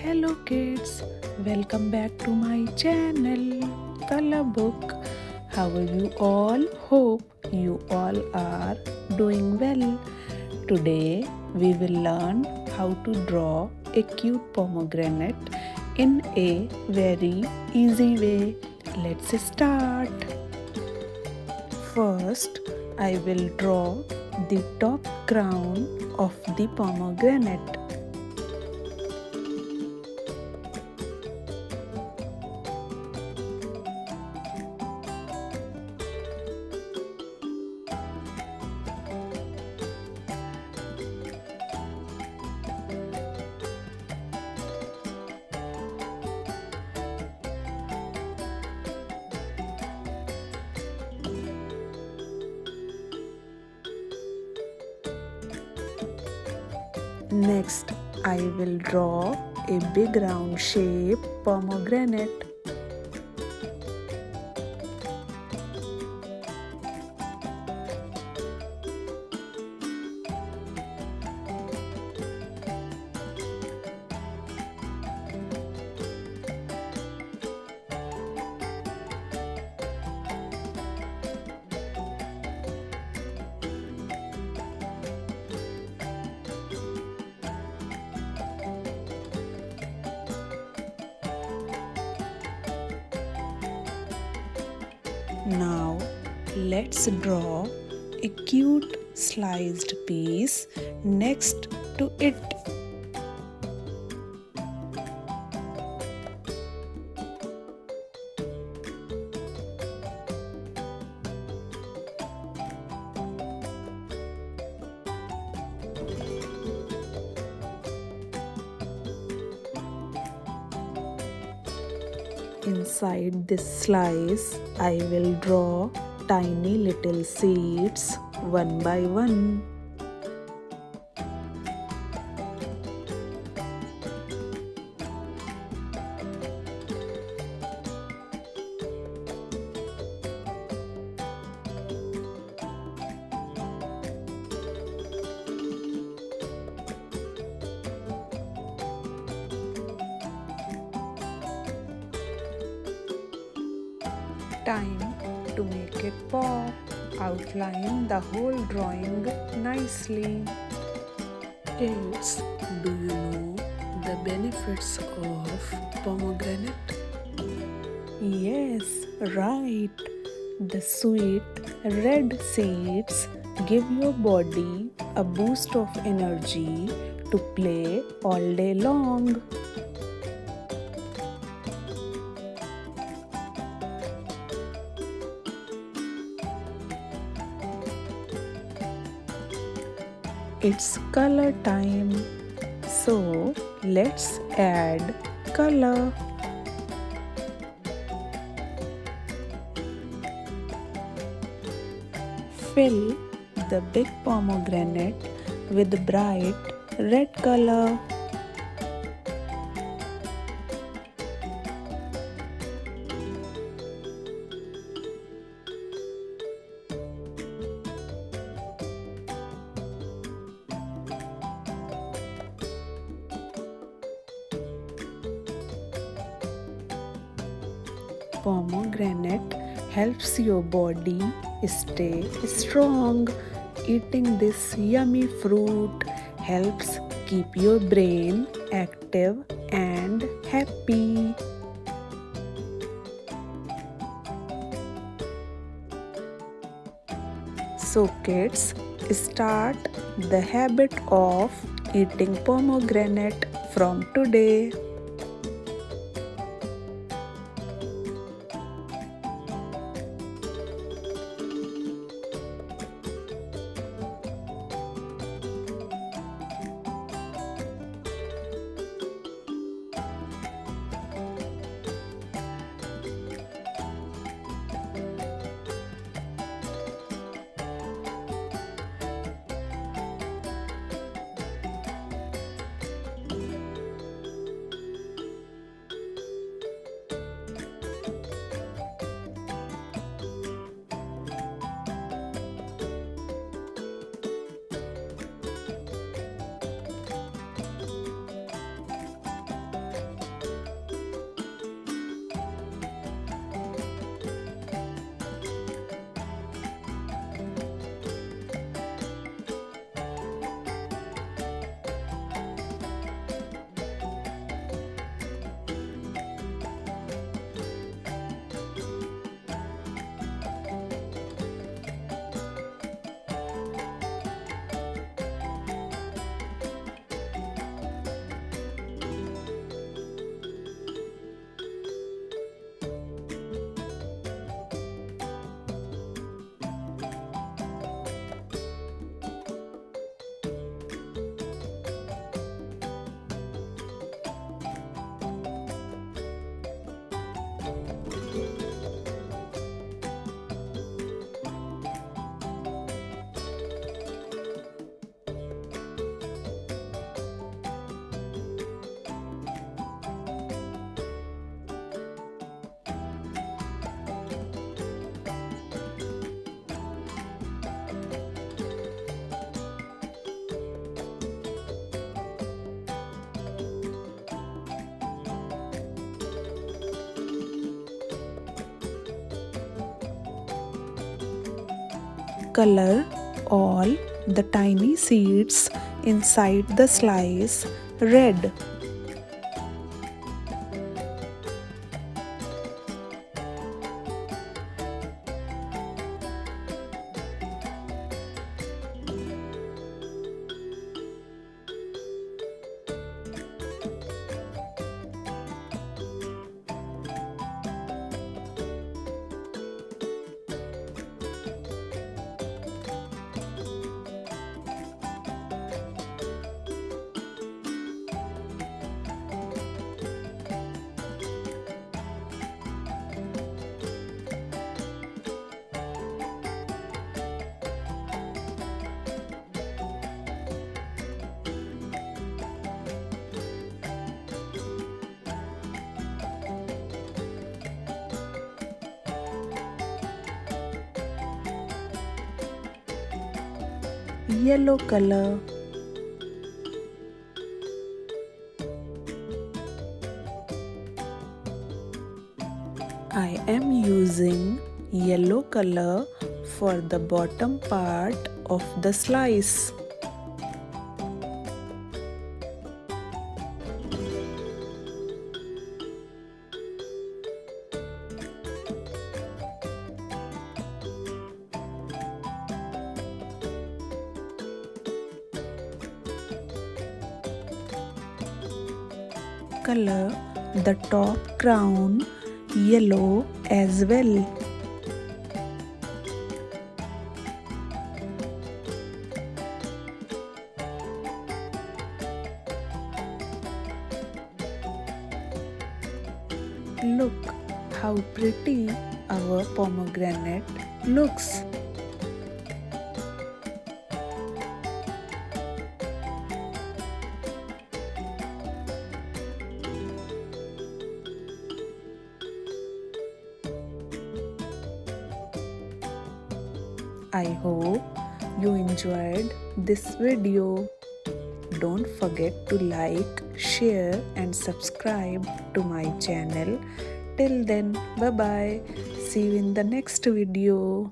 Hello kids, welcome back to my channel Colorbook. How are you all? Hope you all are doing well. Today we will learn how to draw a cute pomegranate in a very easy way. Let's start. First, I will draw the top crown of the pomegranate. Next, I will draw a big round shape pomegranate. Now, let's draw a cute sliced piece next to it. Inside this slice, I will draw tiny little seeds one by one. Time to make it pop. Outline the whole drawing nicely. Kids, do you know the benefits of pomegranate? Yes, right. The sweet red seeds give your body a boost of energy to play all day long. It's color time, so let's add color. Fill the big pomegranate with bright red color. Pomegranate helps your body stay strong. Eating this yummy fruit helps keep your brain active and happy. So kids, start the habit of eating pomegranate from today. Color all the tiny seeds inside the slice red. Yellow color. I am using yellow color for the bottom part of the slice. Color the top crown yellow as well. Look how pretty our pomegranate looks. I hope you enjoyed this video. Don't forget to like, share and subscribe to my channel. Till then, bye bye. See you in the next video.